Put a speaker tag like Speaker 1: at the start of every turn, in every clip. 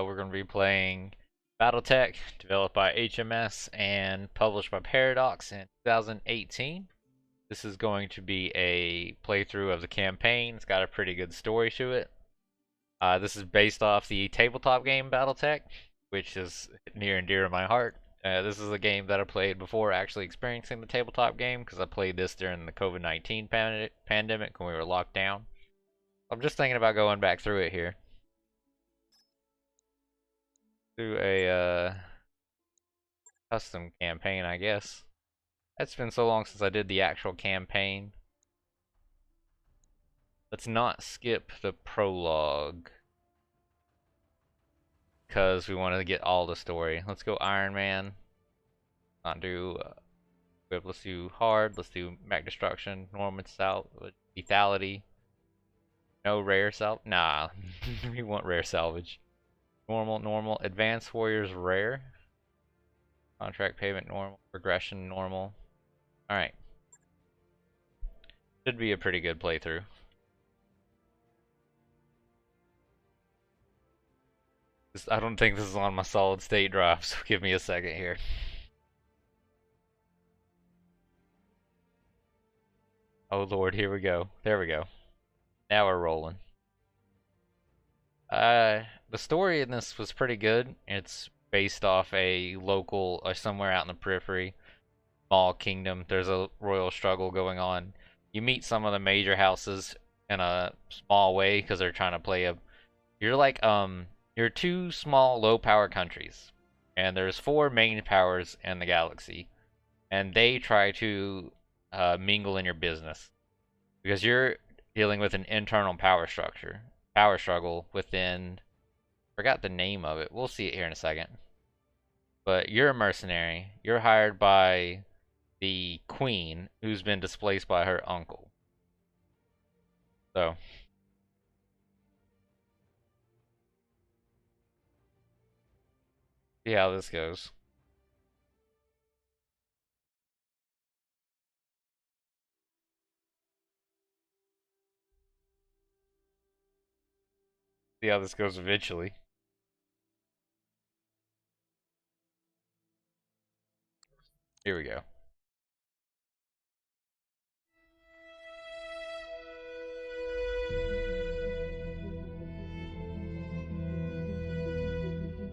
Speaker 1: we're going to be playing Battletech, developed by HMS and published by Paradox in 2018. This is going to be a playthrough of the campaign. It's got a pretty good story to it. This is based off the tabletop game Battletech, which is near and dear to my heart. This is a game that I played before actually experiencing the tabletop game, because I played this during the COVID-19 pandemic when we were locked down. I'm just thinking about going back through it here. Do a custom campaign, I guess. It's been so long since I did the actual campaign. Let's not skip the prologue, because we wanted to get all the story. Let's go Iron Man. Not do let's do hard. Let's do mech destruction. Normal lethality. No rare salvage. Nah, we want rare salvage. Normal. Advanced warriors rare. Contract payment normal. Progression normal. Alright. Should be a pretty good playthrough. I don't think this is on my solid state drive, so give me a second here. Oh lord, here we go. There we go. Now we're rolling. The story in this was pretty good. It's based off a local, or somewhere out in the periphery, small kingdom. There's a royal struggle going on. You meet some of the major houses in a small way because they're trying to play a. You're two small, low-power countries, and there's 4 main powers in the galaxy, and they try to mingle in your business because you're dealing with an internal power struggle within. Forgot the name of it. We'll see it here in a second. But you're a mercenary. You're hired by the queen, who's been displaced by her uncle. So, see how this goes. See how this goes eventually. Here we go.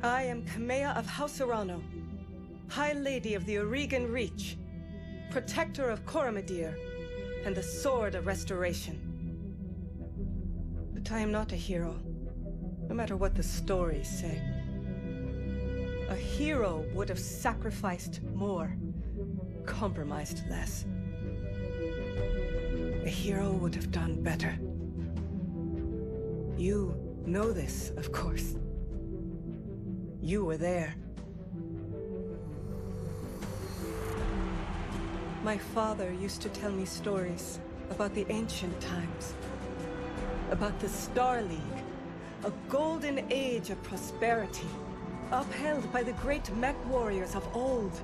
Speaker 2: I am Kamea of House Urano, High Lady of the Oregon Reach, Protector of Coromadir, and the Sword of Restoration. But I am not a hero, no matter what the stories say. A hero would have sacrificed more, compromised less. A hero would have done better. You know this, of course. You were there. My father used to tell me stories about the ancient times. About the Star League, a golden age of prosperity, upheld by the great mech warriors of old,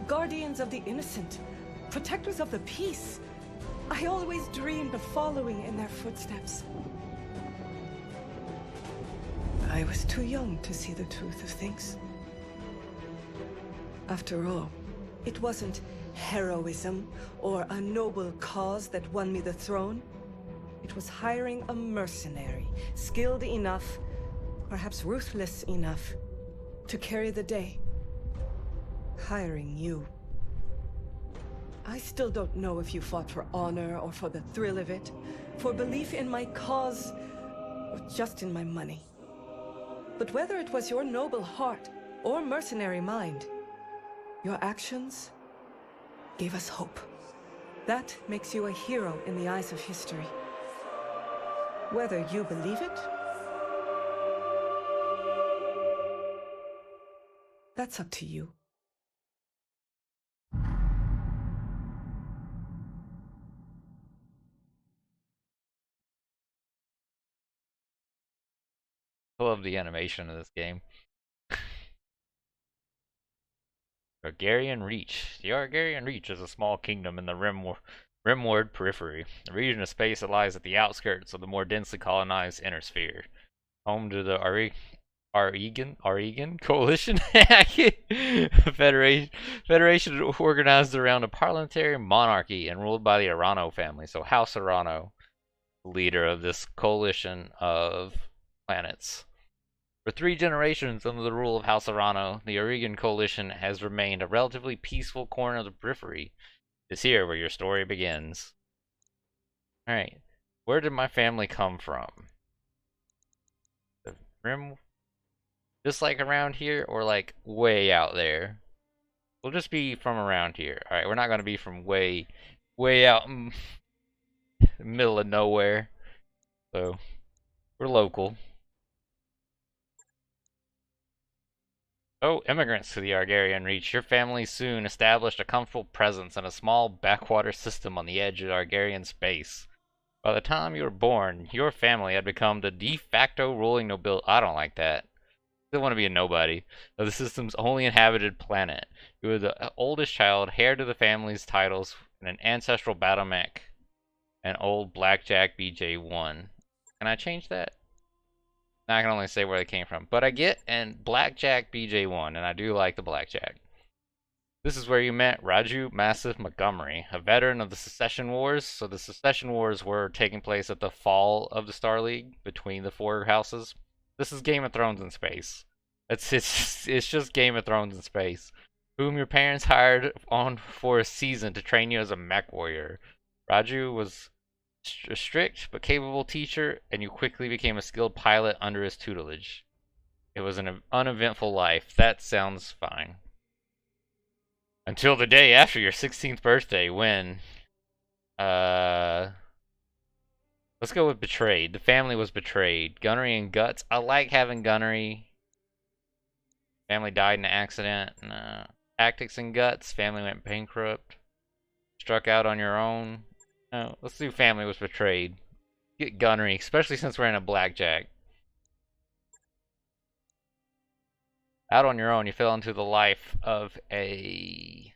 Speaker 2: guardians of the innocent, protectors of the peace. I always dreamed of following in their footsteps. I was too young to see the truth of things. After all, it wasn't heroism or a noble cause that won me the throne. It was hiring a mercenary, skilled enough, perhaps ruthless enough, to carry the day. Hiring you. I still don't know if you fought for honor or for the thrill of it, for belief in my cause, or just in my money. But whether it was your noble heart or mercenary mind, your actions gave us hope. That makes you a hero in the eyes of history. Whether you believe it, that's up to you.
Speaker 1: I love the animation of this game. Argarian Reach. The Argarian Reach is a small kingdom in the Rimward periphery, a region of space that lies at the outskirts of the more densely colonized inner sphere. Home to the Aregan coalition federation federation organized around a parliamentary monarchy and ruled by the Arano family. So House Arano, leader of this coalition of planets. For 3 generations under the rule of House Arano, the Aregan coalition has remained a relatively peaceful corner of the periphery. It's here where your story begins. Alright, where did my family come from? The rim, just like around here, or like way out there? We'll just be from around here. Alright, we're not gonna be from way out in the middle of nowhere. So, we're local. Oh, immigrants to the Argarian Reach, your family soon established a comfortable presence in a small backwater system on the edge of Argarian space. By the time you were born, your family had become the de facto ruling nobility. I don't like that. Still want to be a nobody of the system's only inhabited planet. You were the oldest child, heir to the family's titles, and an ancestral battle mech, an old Blackjack BJ1. Can I change that? Now I can only say where they came from. But I get an Blackjack BJ1, and I do like the Blackjack. This is where you met Raju Massif Montgomery, a veteran of the Secession Wars. So the Secession Wars were taking place at the fall of the Star League between the 4 houses. This is Game of Thrones in space. It's just Game of Thrones in space. Whom your parents hired on for a season to train you as a mech warrior. Raju was a strict but capable teacher, and you quickly became a skilled pilot under his tutelage. It was an uneventful life. That sounds fine. Until the day after your 16th birthday, when, let's go with betrayed. The family was betrayed. Gunnery and guts. I like having gunnery. Family died in an accident. Tactics and guts. Family went bankrupt. Struck out on your own. No, let's do family was betrayed. Get gunnery, especially since we're in a blackjack. Out on your own, you fell into the life of a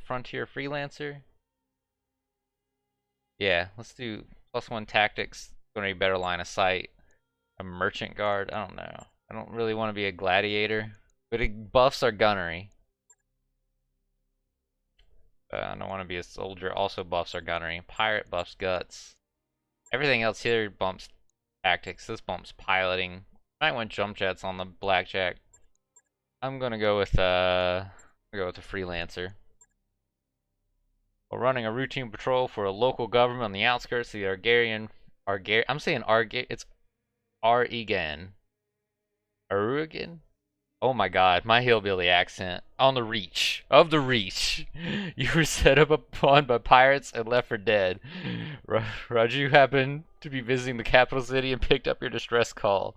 Speaker 1: frontier freelancer. Yeah, let's do +1 tactics. Gonna be better line of sight. A merchant guard. I don't know. I don't really want to be a gladiator, but it buffs our gunnery. I don't want to be a soldier. Also buffs our gunnery. Pirate buffs guts. Everything else here bumps tactics. This bumps piloting. Might want jump jets on the blackjack. I'm gonna go with a freelancer. While running a routine patrol for a local government on the outskirts of the I'm saying it's Aregan. Arugan? Oh my god, my hillbilly accent. On the reach. Of the reach. You were set up upon by pirates and left for dead. Raju happened to be visiting the capital city and picked up your distress call.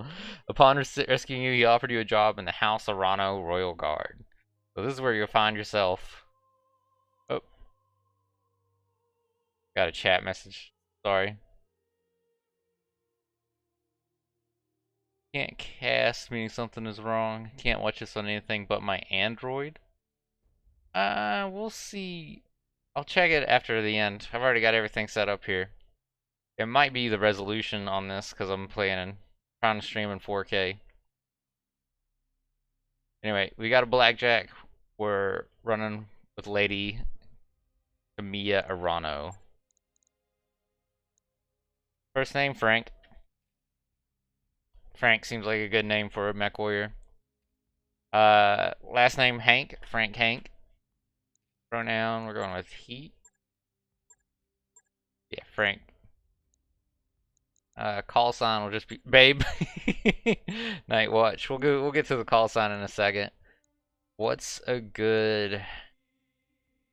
Speaker 1: Upon rescuing you, he offered you a job in the House Arano Royal Guard. So this is where you'll find yourself. Oh. Got a chat message. Sorry. Can't cast, meaning something is wrong. Can't watch this on anything but my Android. We'll see. I'll check it after the end. I've already got everything set up here. It might be the resolution on this because I'm trying to stream in 4K. Anyway, we got a blackjack. We're running with Lady Camilla Arano. First name Frank. Frank seems like a good name for a mech warrior. Last name Hank. Frank Hank. Pronoun, we're going with he. Yeah, Frank. Call sign will just be babe. Night watch. We'll get to the call sign in a second. What's a good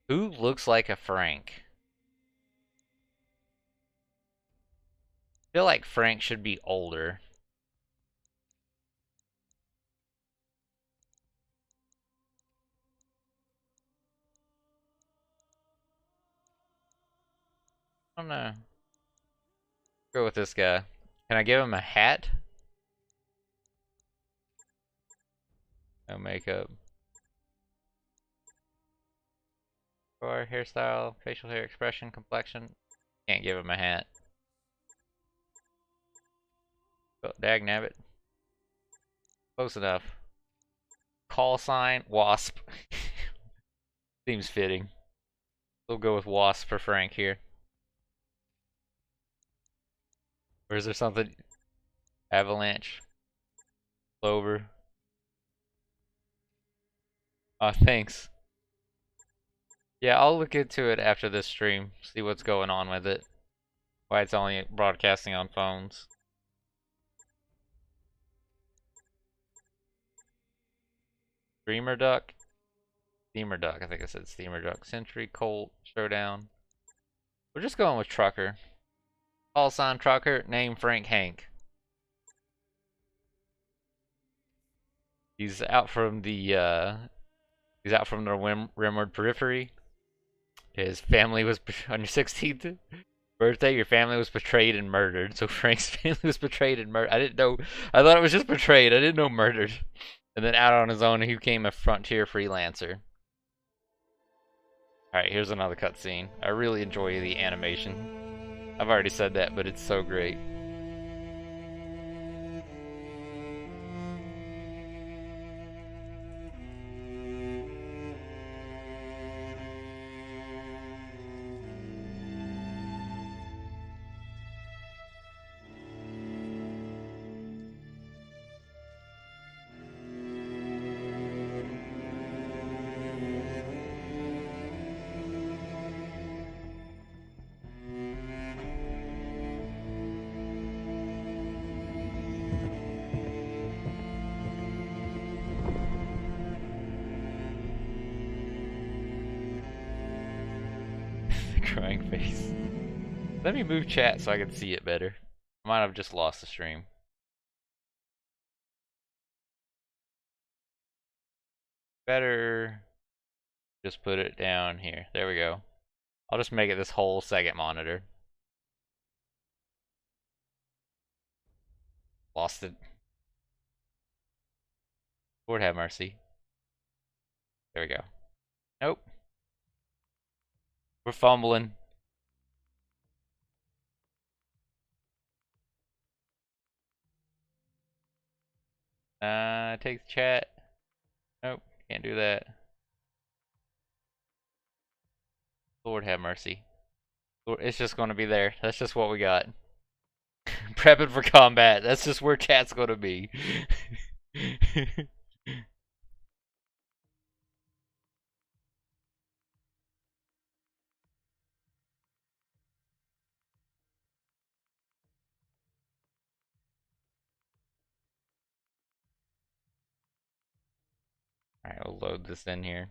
Speaker 1: who looks like a Frank? I feel like Frank should be older. I don't know. Go with this guy. Can I give him a hat? No makeup. Or hairstyle, facial hair expression, complexion. Can't give him a hat. Oh, dag nabbit. Close enough. Call sign, Wasp. Seems fitting. We'll go with Wasp for Frank here. Or is there something? Avalanche. Clover. Oh, thanks. Yeah, I'll look into it after this stream. See what's going on with it. Why it's only broadcasting on phones. Streamer Duck. Steamer Duck. I think I said Steamer Duck. Sentry, Colt, Showdown. We're just going with Trucker. Call sign Trucker. Name Frank Hank. He's out from the Rimward Periphery. His family was on your 16th birthday. Your family was betrayed and murdered. So Frank's family was betrayed and murdered. I didn't know. I thought it was just betrayed. I didn't know murdered. And then out on his own, he became a frontier freelancer. Alright, here's another cutscene. I really enjoy the animation. I've already said that, but it's so great. Crying face. Let me move chat so I can see it better. I might have just lost the stream. Better just put it down here. There we go. I'll just make it this whole second monitor. Lost it. Lord have mercy. There we go. Nope. We're fumbling. Take the chat. Nope, can't do that. Lord have mercy. It's just gonna be there. That's just what we got. Prepping for combat. That's just where chat's gonna be. Alright, we'll load this in here.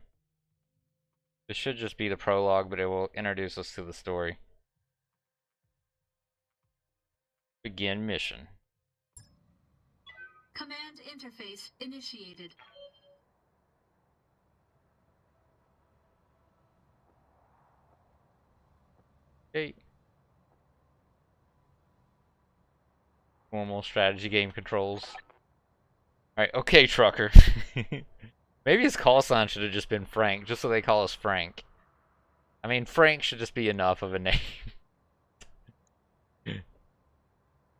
Speaker 1: This should just be the prologue, but it will introduce us to the story. Begin mission.
Speaker 3: Command interface initiated.
Speaker 1: Okay. Normal strategy game controls. Alright, okay, Trucker. Maybe his call sign should have just been Frank, just so they call us Frank. I mean, Frank should just be enough of a name.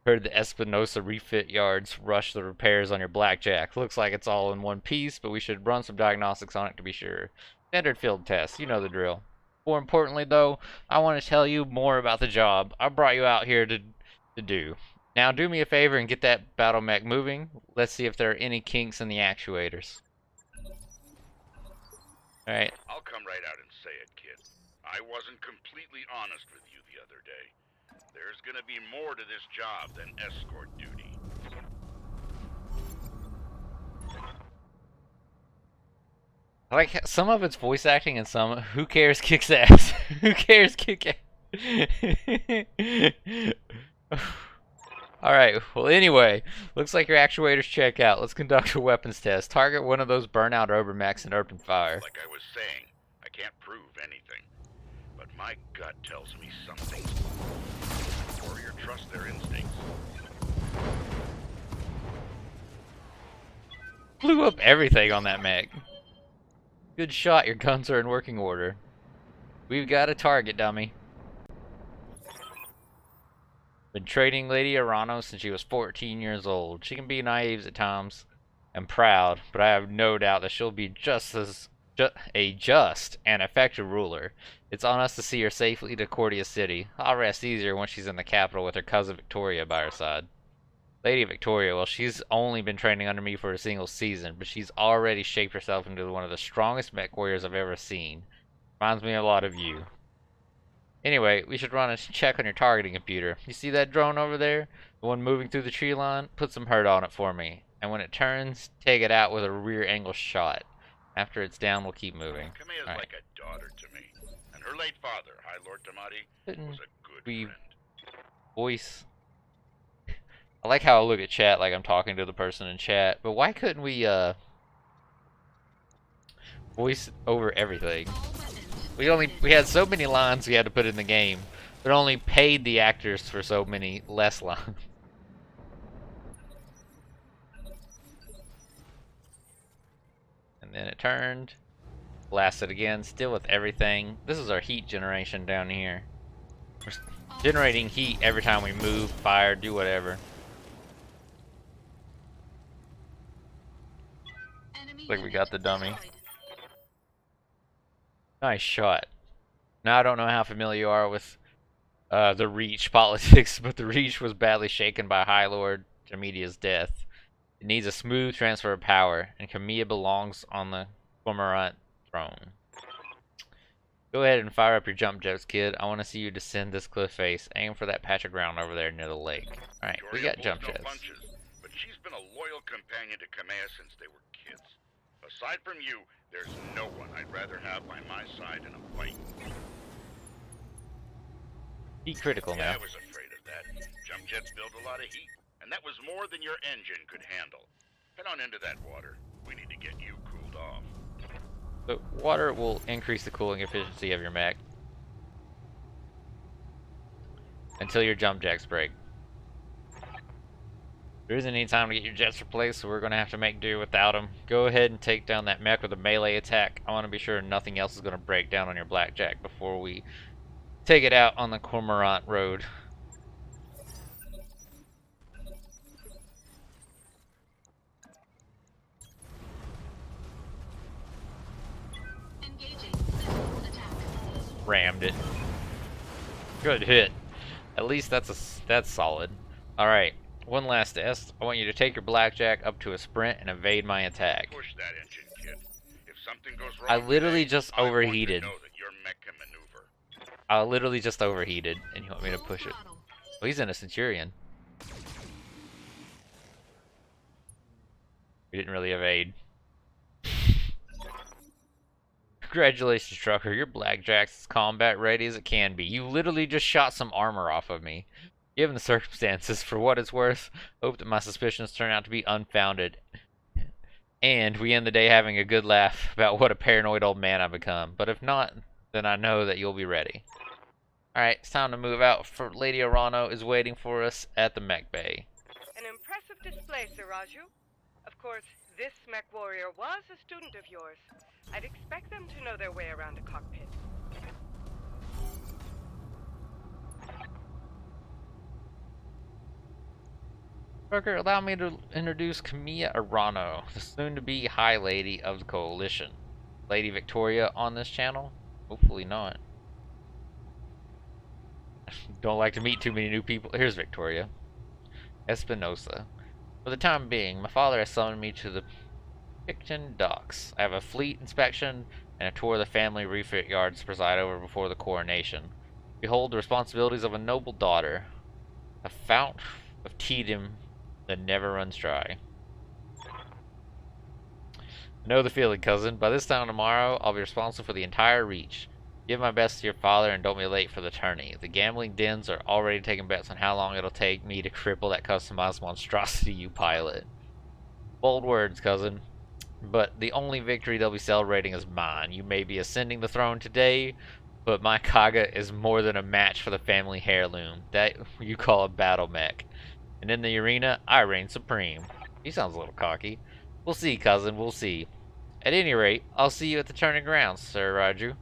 Speaker 1: Heard the Espinosa refit yards rush the repairs on your Blackjack. Looks like it's all in one piece, but we should run some diagnostics on it to be sure. Standard field tests, you know the drill. More importantly, though, I want to tell you more about the job I brought you out here to do. Now, do me a favor and get that battle mech moving. Let's see if there are any kinks in the actuators. Alright.
Speaker 4: I'll come right out and say it, kid. I wasn't completely honest with you the other day. There's gonna be more to this job than escort duty.
Speaker 1: I like some of it's voice acting and some who cares kicks ass. Who cares kick ass? Alright, well anyway, looks like your actuators check out. Let's conduct a weapons test. Target one of those burnout overmechs and open fire.
Speaker 4: Like I was saying, I can't prove anything. But my gut tells me something. Warrior trust their instincts.
Speaker 1: Blew up everything on that mech. Good shot, your guns are in working order. We've got a target, dummy. Been training Lady Arano since she was 14 years old. She can be naive at times. and proud, but I have no doubt that she'll be just and effective ruler. It's on us to see her safely to Cordia City. I'll rest easier once she's in the capital with her cousin Victoria by her side. Lady Victoria, well, she's only been training under me for a single season, but she's already shaped herself into one of the strongest mech warriors I've ever seen. Reminds me a lot of you. Anyway, we should run a check on your targeting computer. You see that drone over there? The one moving through the tree line? Put some hurt on it for me. And when it turns, take it out with a rear angle shot. After it's down, we'll keep moving.
Speaker 4: Kamea's
Speaker 1: All right.
Speaker 4: like a daughter to me. And her late father, High Lord Tamati, was a good
Speaker 1: We
Speaker 4: friend.
Speaker 1: voice. I like how I look at chat like I'm talking to the person in chat, but why couldn't we voice over everything? We had so many lines we had to put in the game, but only paid the actors for so many less lines. And then it turned, blasted again, still with everything. This is our heat generation down here. We're generating heat every time we move, fire, do whatever. Like we got the dummy. Nice shot. Now I don't know how familiar you are with the Reach politics, but the Reach was badly shaken by High Lord Jamedia's death. It needs a smooth transfer of power, and Camilla belongs on the Cormorant throne. Go ahead and fire up your jump jets, kid. I want to see you descend this cliff face. Aim for that patch of ground over there near the lake. Alright, we got jump jets.
Speaker 4: Punches, but she's been a loyal companion to Kamea since they were kids. Aside from you, there's no one I'd rather have by my side in a fight.
Speaker 1: Heat critical now.
Speaker 4: Yeah, I was afraid of that. Jump jets build a lot of heat, and that was more than your engine could handle. Head on into that water. We need to get you cooled off.
Speaker 1: So water will increase the cooling efficiency of your mech until your jump jacks break. There isn't any time to get your jets replaced, so we're going to have to make do without them. Go ahead and take down that mech with a melee attack. I want to be sure nothing else is going to break down on your blackjack before we take it out on the Cormorant Road.
Speaker 3: Engaging missile attack.
Speaker 1: Rammed it. Good hit. At least that's solid. All right. One last test. I want you to take your blackjack up to a sprint and evade my attack.
Speaker 4: Push that engine, kid. If something goes wrong
Speaker 1: I literally
Speaker 4: today,
Speaker 1: just
Speaker 4: I want to
Speaker 1: overheated.
Speaker 4: know that your mech can maneuver.
Speaker 1: I literally just overheated, and you want me to
Speaker 3: Full
Speaker 1: push it.
Speaker 3: throttle.
Speaker 1: Oh, he's in a Centurion. We didn't really evade. Congratulations, Trucker. Your blackjack's as combat ready as it can be. You literally just shot some armor off of me. Given the circumstances, for what it's worth, hope that my suspicions turn out to be unfounded. And we end the day having a good laugh about what a paranoid old man I've become. But if not, then I know that you'll be ready. Alright, it's time to move out, for Lady Arano is waiting for us at the mech bay.
Speaker 2: An impressive display, Sir Raju. Of course, this mech warrior was a student of yours. I'd expect them to know their way around a cockpit.
Speaker 1: Trucker, allow me to introduce Camilla Arano, the soon-to-be High Lady of the Coalition. Lady Victoria on this channel? Hopefully not. Don't like to meet too many new people. Here's Victoria. Espinosa. For the time being, my father has summoned me to the Picton docks. I have a fleet inspection and a tour of the family refit yards to preside over before the coronation. Behold the responsibilities of a noble daughter, a fount of tedium that never runs dry. I know the feeling, cousin. By this time tomorrow, I'll be responsible for the entire reach. Give my best to your father and don't be late for the tourney. The gambling dens are already taking bets on how long it'll take me to cripple that customized monstrosity you pilot. Bold words, cousin. But the only victory they'll be celebrating is mine. You may be ascending the throne today, but my Kaga is more than a match for the family heirloom. That you call a battle mech. And in the arena, I reign supreme. He sounds a little cocky. We'll see, cousin, we'll see. At any rate, I'll see you at the turning grounds, Sir Raju.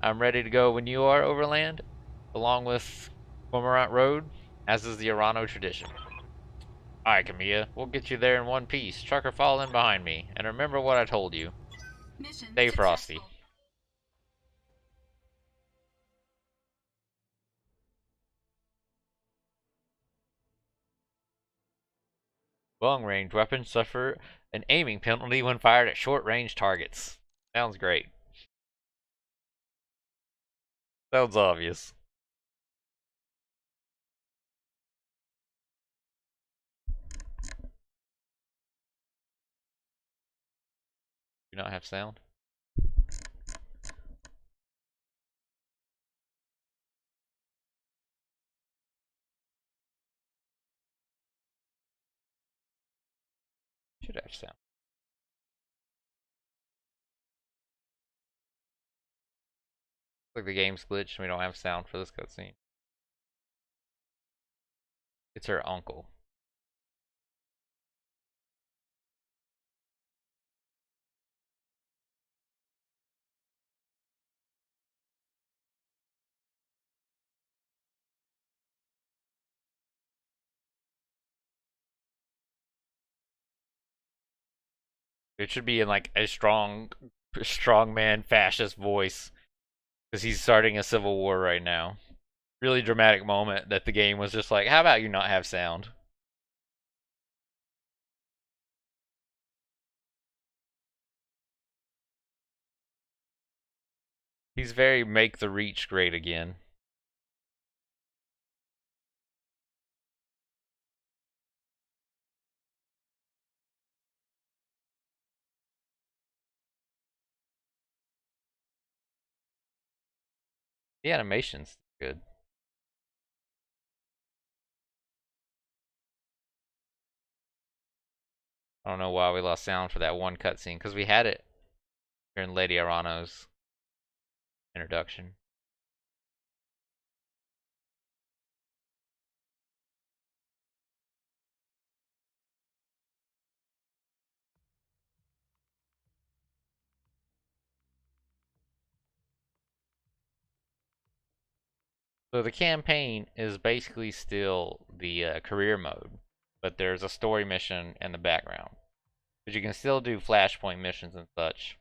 Speaker 1: I'm ready to go when you are, Overland, along with Cormorant Road, as is the Arano tradition. Alright, Camilla, we'll get you there in one piece. Trucker, fall in behind me. And remember what I told you.
Speaker 3: Mission
Speaker 1: Stay frosty.
Speaker 3: successful.
Speaker 1: Long-range weapons suffer an aiming penalty when fired at short-range targets. Sounds great. Sounds obvious. Do not have sound? Should have sound. Looks like the game's glitched and we don't have sound for this cutscene. It's her uncle. It should be in like a strongman fascist voice. Because he's starting a civil war right now. Really dramatic moment that the game was just like, how about you not have sound? He's very make the reach great again. The animation's good. I don't know why we lost sound for that one cutscene, because we had it during Lady Arano's introduction. So the campaign is basically still the career mode, but there's a story mission in the background. But you can still do flashpoint missions and such,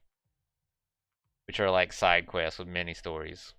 Speaker 1: which are like side quests with mini stories.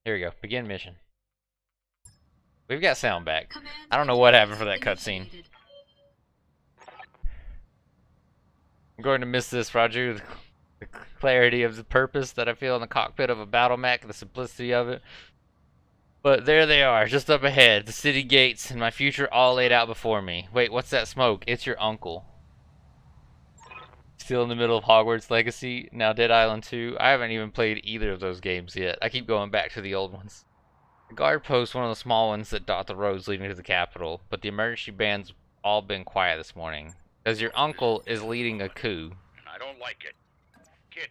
Speaker 1: Here we go. Begin mission. We've got sound back.
Speaker 3: Command
Speaker 1: I don't know what happened
Speaker 3: interface
Speaker 1: for that cutscene.
Speaker 3: initiated.
Speaker 1: I'm going to miss this, Roger. The clarity of the purpose that I feel in the cockpit of a battle mech, the simplicity of it. But there they are, just up ahead, the city gates, and my future all laid out before me. Wait, what's that smoke? It's your uncle. Still in the middle of Hogwarts Legacy, now Dead Island 2. I haven't even played either of those games yet. I keep going back to the old ones. The guard post, one of the small ones that dot the roads leading to the capital, but the emergency band's all been quiet this morning. Because your uncle is leading a coup.
Speaker 4: And I don't like it. Kid,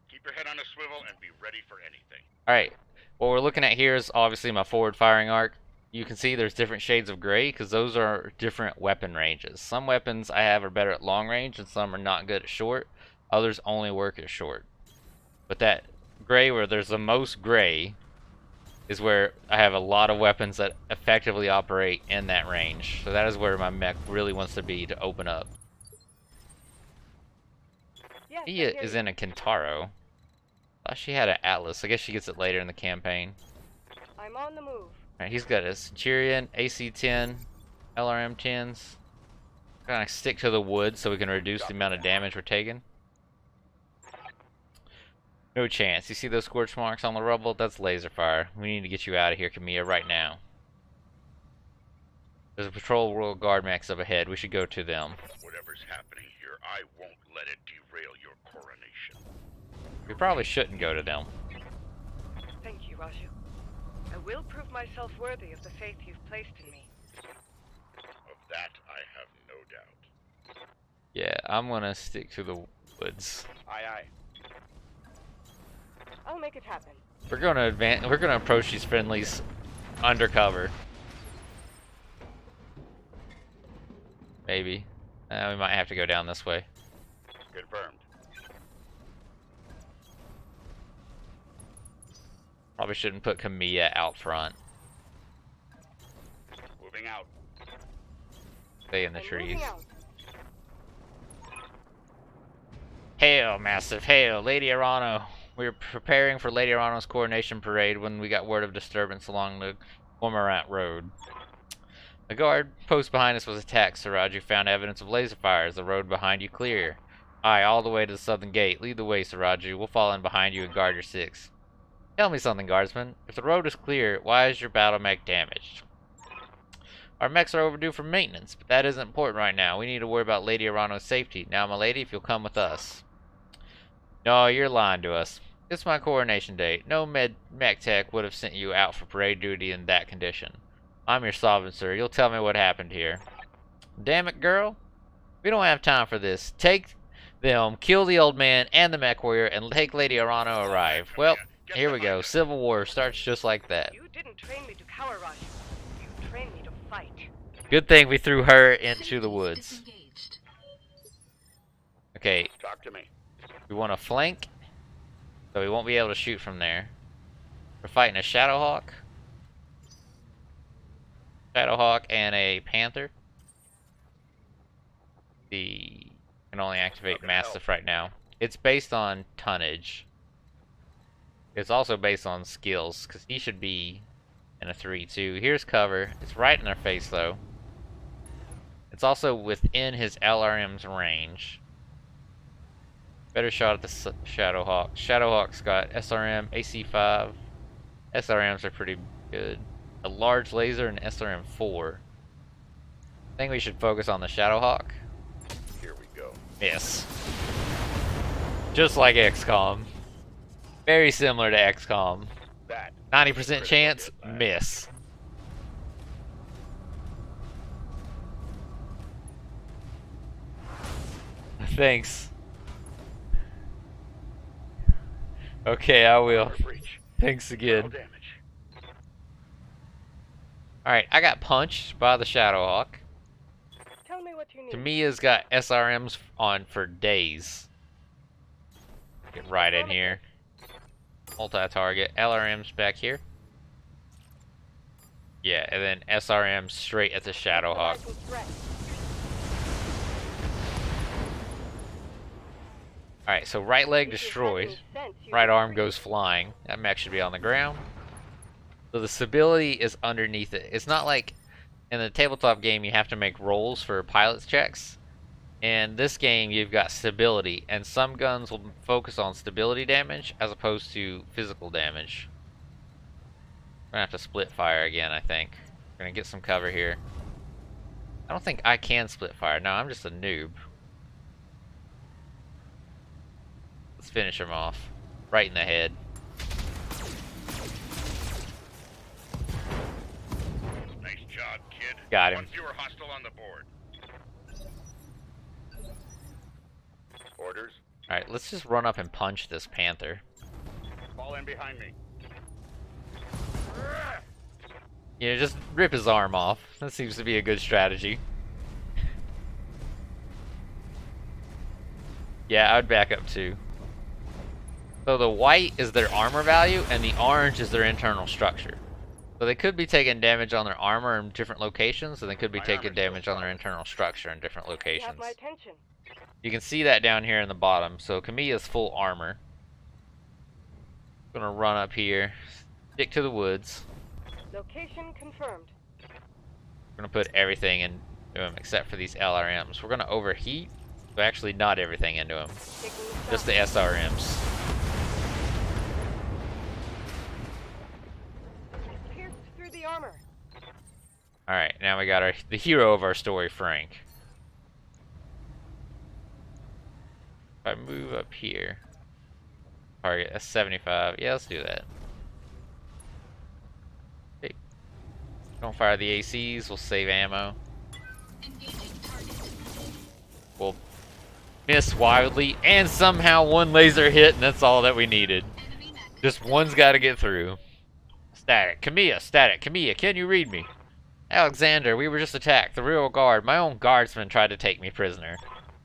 Speaker 4: keep your head on a swivel and be ready for anything.
Speaker 1: Alright, what we're looking at here is obviously my forward firing arc. You can see there's different shades of gray because those are different weapon ranges. Some weapons I have are better at long range and some are not good at short. Others only work at short. But that gray, where there's the most gray, is where I have a lot of weapons that effectively operate in that range. So that is where my mech really wants to be to open up.
Speaker 2: Yes,
Speaker 1: He is in a Kintaro. Thought she had an Atlas. I guess she gets it later in the campaign.
Speaker 2: I'm on the move.
Speaker 1: Alright, he's got a Centurion, AC-10, LRM-10s. Gonna stick to the woods so we can reduce the amount of damage we're taking. No chance. You see those scorch marks on the rubble? That's laser fire. We need to get you out of here, Camilla, right now. There's a patrol Royal Guard max up ahead. We should go to them.
Speaker 4: Whatever's happening here, I won't let it derail your coronation.
Speaker 1: We probably shouldn't go to them.
Speaker 5: Thank you, Raju. I will prove myself worthy of the faith you've placed in me.
Speaker 4: Of that, I have no doubt.
Speaker 1: Yeah, I'm gonna stick to the woods.
Speaker 4: Aye, aye.
Speaker 5: I'll make it happen.
Speaker 1: We're gonna approach these friendlies undercover. Maybe. We might have to go down this way.
Speaker 4: Confirmed.
Speaker 1: Probably shouldn't put Camilla out front.
Speaker 4: Moving out.
Speaker 1: Stay in the
Speaker 5: I'm
Speaker 1: trees.
Speaker 5: moving out.
Speaker 1: Hail, massive hail, Lady Arano. We were preparing for Lady Arano's coronation parade when we got word of disturbance along the Cormorant Road. The guard post behind us was attacked, Siraj. You found evidence of laser fires. The road behind you clear. Aye, all the way to the southern gate. Lead the way, Siraju. We'll fall in behind you and guard your six. Tell me something, guardsman. If the road is clear, why is your battle mech damaged? Our mechs are overdue for maintenance, but that isn't important right now. We need to worry about Lady Arano's safety. Now, my lady, if you'll come with us. No, you're lying to us. It's my coronation date. No mech tech would have sent you out for parade duty in that condition. I'm your sovereign, sir. You'll tell me what happened here. Damn it, girl. We don't have time for this. Take them, kill the old man and the mech warrior, and take Lady Arano arrive. Well, here we go. Civil War starts just like that.
Speaker 5: You didn't train me to cower, Raju. You trained me to fight.
Speaker 1: Good thing we threw her into the
Speaker 3: Safety
Speaker 1: woods.
Speaker 3: disengaged.
Speaker 4: Okay. Talk to me.
Speaker 1: We want to flank, so we won't be able to shoot from there. We're fighting a Shadowhawk. Shadowhawk and a Panther. The can only activate Mastiff right now. It's based on tonnage. It's also based on skills, because he should be in a 3-2. Here's cover. It's right in their face, though. It's also within his LRM's range. Better shot at the Shadowhawk. Shadowhawk's got SRM, AC5. SRMs are pretty good. A large laser and SRM4. I think we should focus on the Shadowhawk.
Speaker 4: Here we go.
Speaker 1: Miss. Just like XCOM. Very similar to XCOM.
Speaker 4: That
Speaker 1: 90% chance, miss. Thanks. Okay, I will.
Speaker 4: breach.
Speaker 1: Thanks
Speaker 4: No
Speaker 1: again.
Speaker 4: damage.
Speaker 1: Alright, I got punched by the Shadowhawk.
Speaker 5: Tell me what you need.
Speaker 1: Tamiya's got SRMs on for days. Get right in here. Multi-target. LRM's back here. Yeah, and then SRM straight at the Shadowhawk.
Speaker 5: Rifle threat.
Speaker 1: Alright, so right leg
Speaker 5: If you had
Speaker 1: destroyed.
Speaker 5: any sense, you
Speaker 1: Right
Speaker 5: would
Speaker 1: arm
Speaker 5: free
Speaker 1: goes flying. That mech should be on the ground. So the stability is underneath it. It's not like in the tabletop game you have to make rolls for pilots checks. In this game you've got stability, and some guns will focus on stability damage as opposed to physical damage. We're gonna have to split fire again, I think. We're gonna get some cover here. I don't think I can split fire. No, I'm just a noob. Let's finish him off. Right in the head.
Speaker 4: Nice job, kid.
Speaker 1: Got him.
Speaker 4: One fewer hostile on the board. Orders.
Speaker 1: Alright, let's just run up and punch this Panther.
Speaker 4: Fall in behind me.
Speaker 1: Yeah, just rip his arm off. That seems to be a good strategy. Yeah, I would back up too. So the white is their armor value, and the orange is their internal structure. So they could be taking damage on their armor in different locations, and they could be taking damage on their internal structure in different
Speaker 5: You have
Speaker 1: locations.
Speaker 5: my attention.
Speaker 1: You can see that down here in the bottom. So Camilla's full armor. Gonna run up here, stick to the woods.
Speaker 5: Location confirmed.
Speaker 1: We're gonna put everything into them except for these LRMs. We're gonna overheat, but actually not everything into them. Just the SRMs.
Speaker 5: Pierced through the armor.
Speaker 1: Alright, now we got the hero of our story, Frank. If I move up here, target, that's 75. Yeah, let's do that. Okay. Don't fire the ACs, we'll save ammo. We'll miss wildly, and somehow one laser hit, and that's all that we needed. Just one's got to get through. Static, Camilla, can you read me? Alexander, we were just attacked. The Royal Guard, my own guardsmen tried to take me prisoner.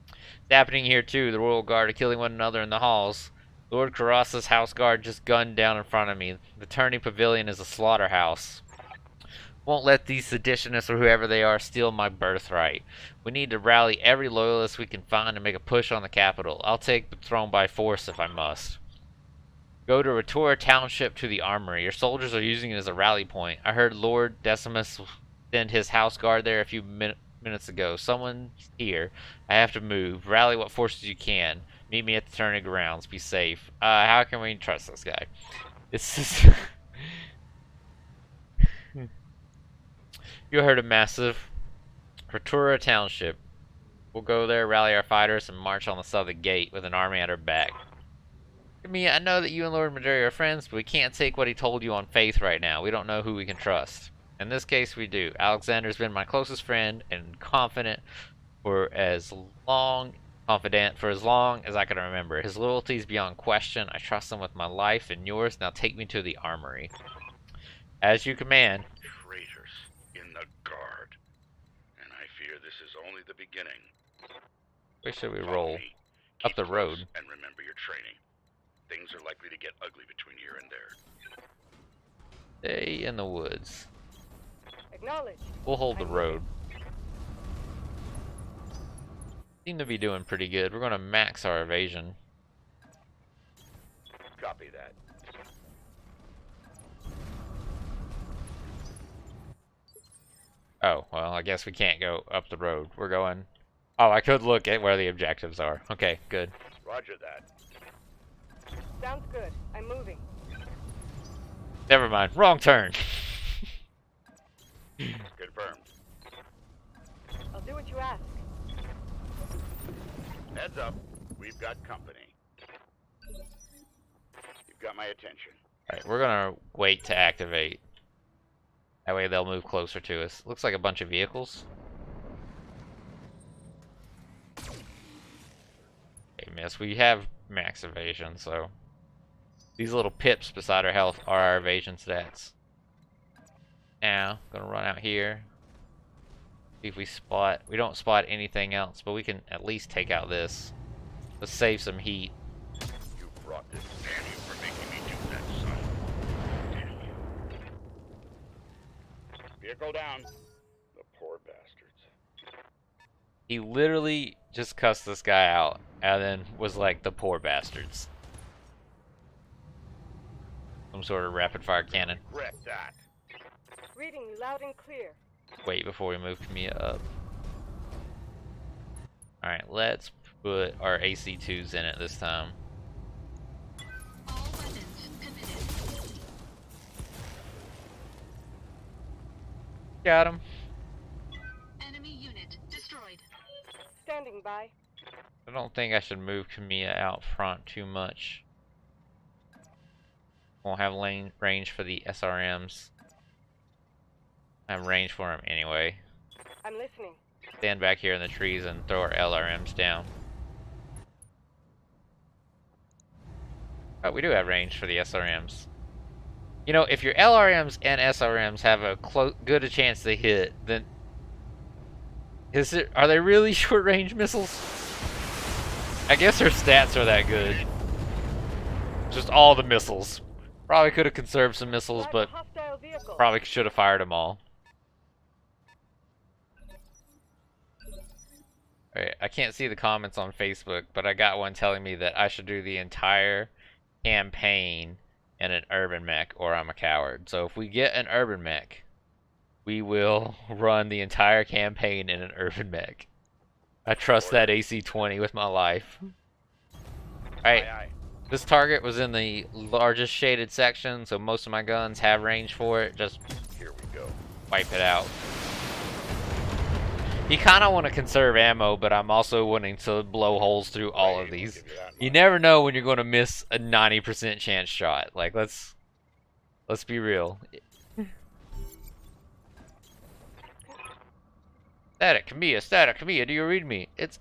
Speaker 1: It's happening here too. The Royal Guard are killing one another in the halls. Lord Karasa's house guard just gunned down in front of me. The Tourney Pavilion is a slaughterhouse. Won't let these seditionists or whoever they are steal my birthright. We need to rally every loyalist we can find and make a push on the capital. I'll take the throne by force if I must. Go to Ratura Township to the armory. Your soldiers are using it as a rally point. I heard Lord Decimus send his house guard there a few minutes ago. Someone's here. I have to move. Rally what forces you can. Meet me at the tourney grounds. Be safe. How can we trust this guy? It's just... You heard of massive. Ratura Township. We'll go there, rally our fighters, and march on the southern gate with an army at our back. I know that you and Lord Midori are friends, but we can't take what he told you on faith right now. We don't know who we can trust. In this case, we do. Alexander's been my closest friend and confident for as long as I can remember. His loyalty is beyond question. I trust him with my life and yours. Now take me to the armory. As you command.
Speaker 4: Traitors in the guard. And I fear this is only the beginning.
Speaker 1: Where should we
Speaker 4: Follow
Speaker 1: roll?
Speaker 4: me.
Speaker 1: Up
Speaker 4: Keep
Speaker 1: the
Speaker 4: close
Speaker 1: road.
Speaker 4: And remember your training. Things are likely to get ugly between here and there.
Speaker 1: Stay in the woods.
Speaker 5: Acknowledge.
Speaker 1: We'll hold the road. Seem to be doing pretty good. We're going to max our evasion.
Speaker 4: Copy that.
Speaker 1: Oh, well, I guess we can't go up the road. We're going... Oh, I could look at where the objectives are. Okay, good.
Speaker 4: Roger that.
Speaker 5: Sounds good. I'm moving.
Speaker 1: Never mind. Wrong turn.
Speaker 4: Confirmed.
Speaker 5: I'll do what you ask.
Speaker 4: Heads up. We've got company. You've got my attention.
Speaker 1: Alright, we're going to wait to activate. That way they'll move closer to us. Looks like a bunch of vehicles. Okay, miss. We have max evasion, so... These little pips beside our health are our evasion stats. Now, gonna run out here. See if we spot... We don't spot anything else, but we can at least take out this. Let's save some heat.
Speaker 4: You brought this. Damn you for making me do that, son. Damn you. Vehicle down. The poor bastards.
Speaker 1: He literally just cussed this guy out and then was like, the poor bastards. Some sort of rapid fire cannon.
Speaker 4: Regret that.
Speaker 5: Reading you loud and clear.
Speaker 1: Wait before we move Camilla up. Alright, let's put our AC2s in it this time.
Speaker 3: All weapons committed.
Speaker 1: Got him.
Speaker 3: Enemy unit destroyed.
Speaker 5: Standing by.
Speaker 1: I don't think I should move Camilla out front too much. Won't have range for the SRMs. I have range for them anyway.
Speaker 5: I'm listening.
Speaker 1: Stand back here in the trees and throw our LRMs down. Oh, we do have range for the SRMs. You know, if your LRMs and SRMs have a good a chance to hit, then are they really short-range missiles? I guess her stats are that good. Just all the missiles. Probably could have conserved some missiles, but
Speaker 5: Hostile vehicle.
Speaker 1: probably should have fired them all. Alright, I can't see the comments on Facebook, but I got one telling me that I should do the entire campaign in an urban mech or I'm a coward. So if we get an urban mech, we will run the entire campaign in an urban mech. I trust that AC-20 with my life. Alright,
Speaker 6: Aye, aye.
Speaker 1: this target was in the largest shaded section, so most of my guns have range for it. Just
Speaker 4: Here we go.
Speaker 1: wipe it out. You kind of want to conserve ammo, but I'm also wanting to blow holes through all of
Speaker 4: Wait,
Speaker 1: these.
Speaker 4: I'll give you that
Speaker 1: You
Speaker 4: much.
Speaker 1: never know when you're going to miss a 90% chance shot. Like, let's be real. Static, Camilla, do you read me? It's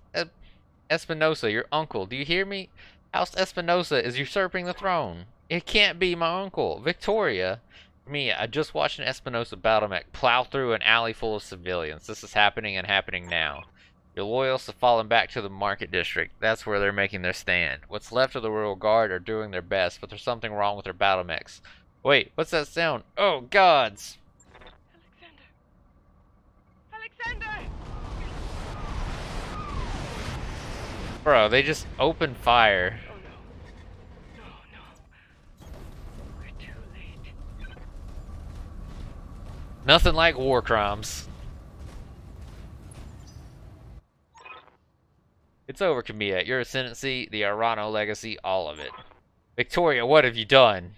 Speaker 1: Espinosa, your uncle. Do you hear me? House Espinosa is usurping the throne. It can't be my uncle. Victoria. Mia, I just watched an Espinosa battle mech plow through an alley full of civilians. This is happening and happening now. Your loyalists have fallen back to the market district. That's where they're making their stand. What's left of the Royal Guard are doing their best, but there's something wrong with their battle mechs. Wait, what's that sound? Oh, gods!
Speaker 5: Alexander! Alexander!
Speaker 1: Bro, they just opened fire.
Speaker 5: Oh no. No, no. We're too late.
Speaker 1: Nothing like war crimes. It's over, Camilla. Your ascendancy, the Arano legacy, all of it. Victoria, what have you done?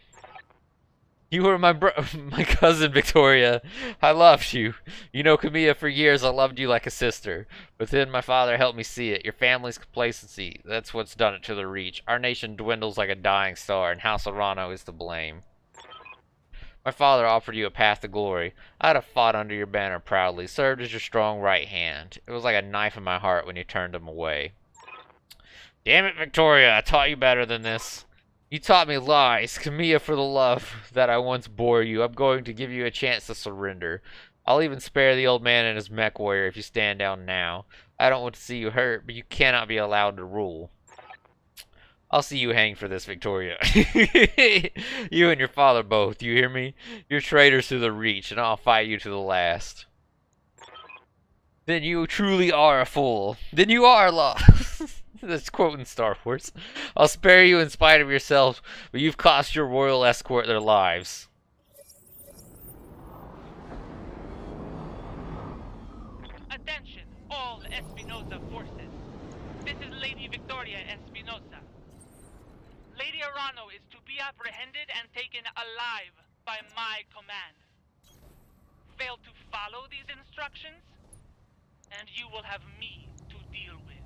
Speaker 1: You were my my cousin, Victoria. I loved you. You know, Camilla, for years I loved you like a sister. But then my father helped me see it. Your family's complacency, that's what's done it to the Reach. Our nation dwindles like a dying star, and House Arano is to blame. My father offered you a path to glory. I'd have fought under your banner proudly, served as your strong right hand. It was like a knife in my heart when you turned him away. Damn it, Victoria, I taught you better than this. You taught me lies, Camilla, for the love that I once bore you. I'm going to give you a chance to surrender. I'll even spare the old man and his mech warrior if you stand down now. I don't want to see you hurt, but you cannot be allowed to rule. I'll see you hang for this, Victoria. You and your father both, you hear me? You're traitors to the Reach, and I'll fight you to the last. Then you truly are a fool. Then you are lost. That's quoting Star Wars. I'll spare you in spite of yourself, but you've cost your royal escort their lives.
Speaker 7: Attention, all Espinosa forces. This is Lady Victoria Espinosa. Lady Arano is to be apprehended and taken alive by my command. Fail to follow these instructions, and you will have me to deal with.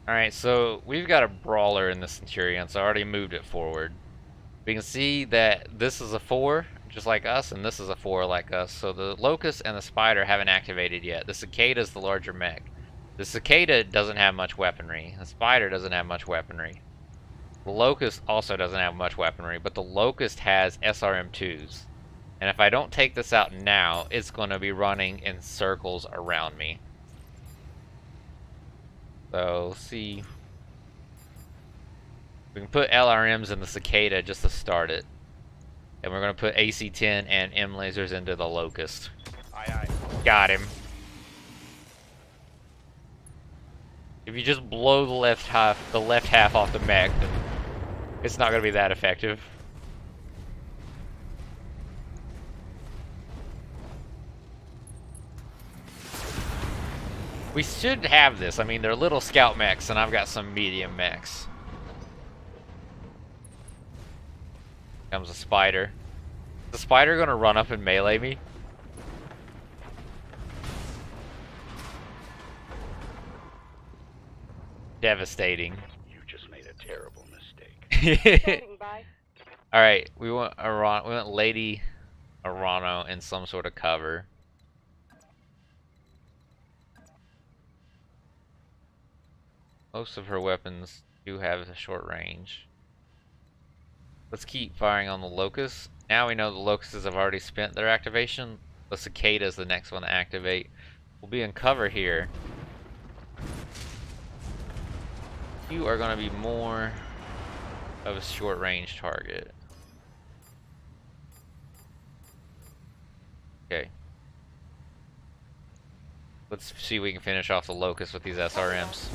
Speaker 1: Alright, so we've got a brawler in the Centurion, so I already moved it forward. We can see that this is a 4, just like us, and this is a 4 like us. So the Locust and the Spider haven't activated yet. The Cicada is the larger mech. The Cicada doesn't have much weaponry. The Spider doesn't have much weaponry. The Locust also doesn't have much weaponry, but the Locust has SRM2s. And if I don't take this out now, it's going to be running in circles around me. So, let's see. We can put LRMs in the Cicada just to start it. And we're going to put AC-10 and M lasers into the Locust.
Speaker 6: Aye, aye.
Speaker 1: Got him. If you just blow the left half off the mech, then it's not going to be that effective. We should have this. I mean, they're little scout mechs, and I've got some medium mechs. Comes a Spider. Is the Spider gonna run up and melee me? Devastating.
Speaker 4: You just made a terrible mistake.
Speaker 5: Standing by.
Speaker 1: Alright, we want Lady Arano in some sort of cover. Most of her weapons do have a short range. Let's keep firing on the Locusts. Now we know the Locusts have already spent their activation. The Cicada is the next one to activate. We'll be in cover here. You are going to be more of a short range target. Okay. Let's see if we can finish off the Locust with these SRMs.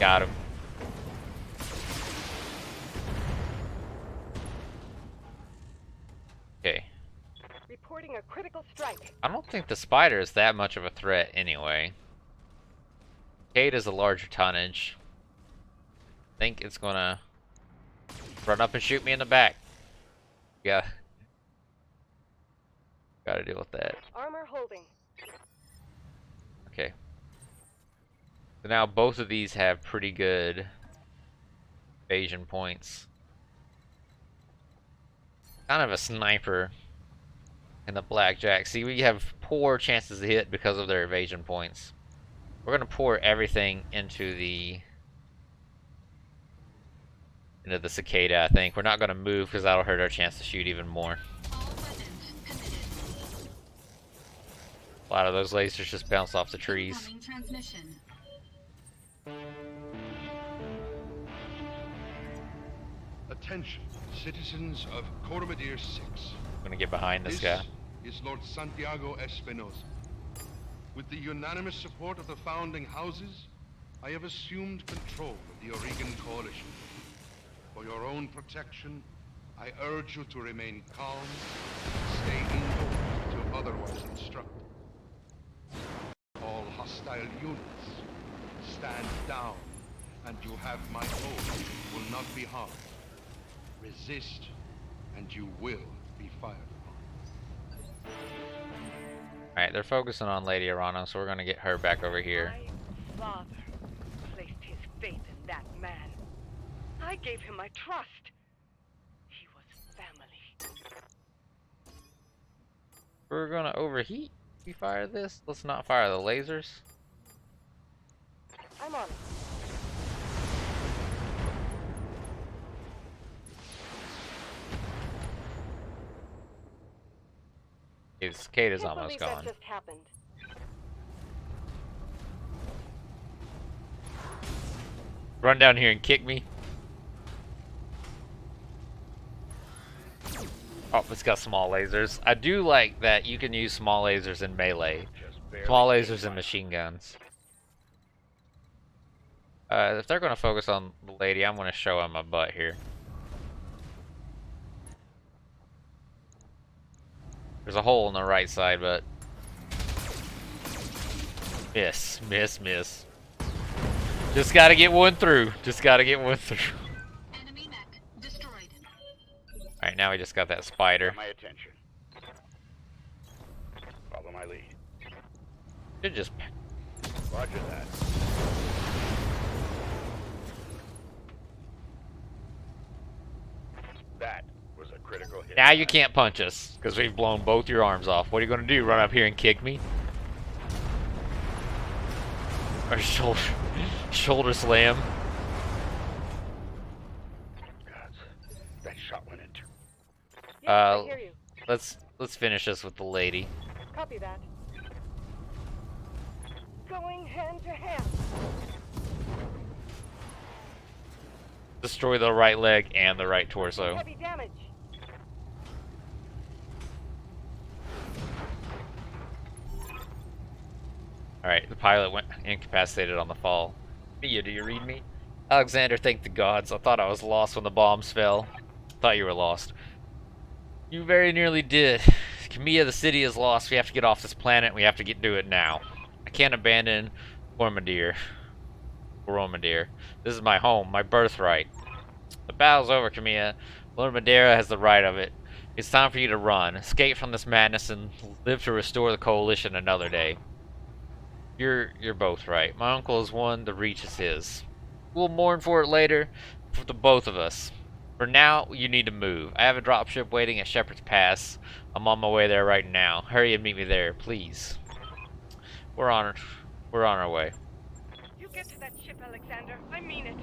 Speaker 1: Got him. think the spider is that much of a threat anyway. Cade is a larger tonnage. I think it's gonna run up and shoot me in the back. Yeah. Gotta deal with that.
Speaker 5: Armor holding.
Speaker 1: Okay. So now both of these have pretty good evasion points. Kind of a sniper in the blackjack. See, we have poor chances to hit because of their evasion points. We're gonna pour everything into the cicada, I think. We're not gonna move because that'll hurt our chance to shoot even more.
Speaker 3: All weapons committed.
Speaker 1: A lot of those lasers just bounce off the trees.
Speaker 3: Incoming transmission.
Speaker 6: Attention, citizens of Coromedere 6.
Speaker 1: I'm gonna get behind this guy.
Speaker 6: Is Lord Santiago Espinosa. With the unanimous support of the founding houses, I have assumed control of the Oregon Coalition. For your own protection, I urge you to remain calm and stay indoors until otherwise instructed. All hostile units, stand down, and you have my oath you will not be harmed. Resist, and you will be fired upon.
Speaker 1: Alright, they're focusing on Lady Arano, so we're gonna get her back over here.
Speaker 5: My father placed his faith in that man. I gave him my trust. He was family.
Speaker 1: We're gonna overheat. We fire this. Let's not fire the lasers.
Speaker 5: I'm on it.
Speaker 1: His cicada's
Speaker 5: Can't
Speaker 1: almost
Speaker 5: believe
Speaker 1: gone.
Speaker 5: that just happened.
Speaker 1: Run down here and kick me. Oh, it's got small lasers. I do like that you can use small lasers in melee. Small lasers and machine guns. If they're gonna focus on the lady, I'm gonna show him my butt here. There's a hole on the right side, but miss, miss, miss. Just gotta get one through. Just gotta get one through.
Speaker 3: Enemy mech destroyed.
Speaker 1: Alright, now we just got that spider.
Speaker 4: Got my attention. Follow my lead.
Speaker 1: Should just
Speaker 4: Roger that. That was a critical hit.
Speaker 1: now you can't punch us because we've blown both your arms off. What are you gonna do? Run up here and kick me? Or shoulder slam?
Speaker 4: God, that shot went into.
Speaker 5: Yes, I hear you.
Speaker 1: Let's finish this with the lady.
Speaker 5: Copy that. Going hand to hand.
Speaker 1: Destroy the right leg and the right torso.
Speaker 5: Heavy damage.
Speaker 1: Alright, the pilot went incapacitated on the fall. Mia, do you read me? Alexander, thank the gods. I thought I was lost when the bombs fell. Thought you were lost. You very nearly did. Camilla, the city is lost. We have to get off this planet. We have to do it now. I can't abandon Coromedere. This is my home, my birthright. The battle's over, Camilla. Lord Madeira has the right of it. It's time for you to run. Escape from this madness and live to restore the coalition another day. You're both right. My uncle is one, the Reach is his. We'll mourn for it later, for the both of us. For now, you need to move. I have a dropship waiting at Shepherd's Pass. I'm on my way there right now. Hurry and meet me there, please. We're on our way.
Speaker 5: You get to that ship, Alexander. I mean it.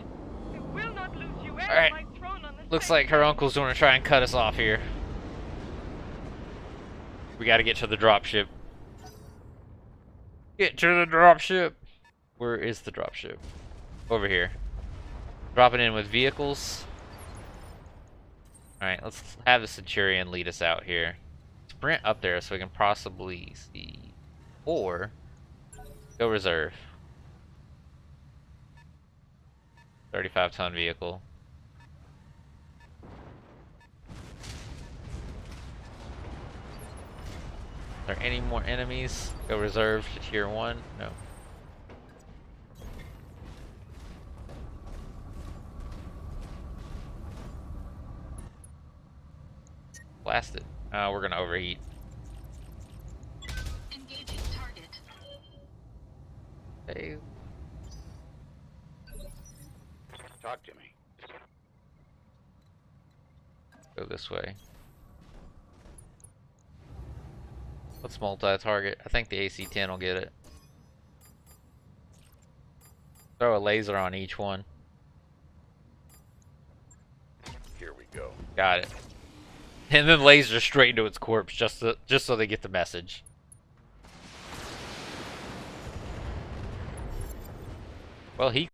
Speaker 5: I will not lose you and
Speaker 1: Alright.
Speaker 5: my throne on this
Speaker 1: Looks
Speaker 5: planet.
Speaker 1: like her uncle's gonna try and cut us off here. We gotta get to the dropship. Get to the dropship. Where is the dropship? Over here. Drop it in with vehicles. Alright, let's have the Centurion lead us out here. Sprint up there so we can possibly see. Or go reserve. 35-ton vehicle. Are there any more enemies? Go reserved to tier 1? No. Blasted. We're gonna overheat.
Speaker 3: Engaging target.
Speaker 1: Hey.
Speaker 4: Talk to me.
Speaker 1: Go this way. Let's multi-target. I think the AC-10 will get it. Throw a laser on each one.
Speaker 4: Here we go.
Speaker 1: Got it. And then laser straight into its corpse just so they get the message. Well, he